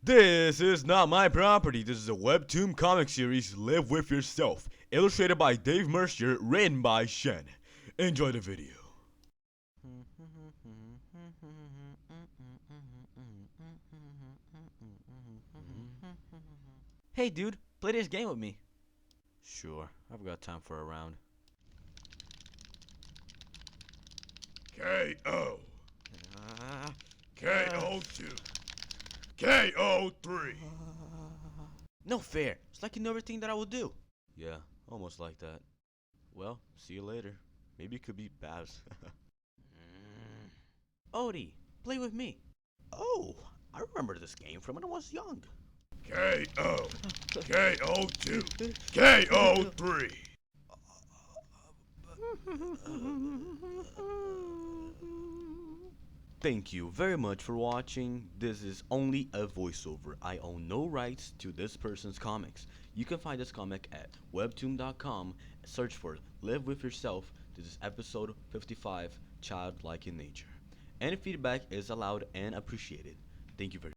This is not my property. This is a Webtoon comic series, Live With Yourself, illustrated by Dave Mercier, written by Shen. Enjoy the video. Hey dude, play this game with me. Sure, I've got time for a round. KO. KO2. KO3. No fair. It's like you know everything that I will do. Yeah, almost like that. Well, see you later. Maybe it could be Babs. Odie, play with me. Oh, I remember this game from when I was young. KO. KO2. KO3. Thank you very much for watching. This is only a voiceover. I own no rights to this person's comics. You can find this comic at webtoon.com. Search for Live With Yourself. This is episode 55, Childlike in Nature. Any feedback is allowed and appreciated. Thank you very much.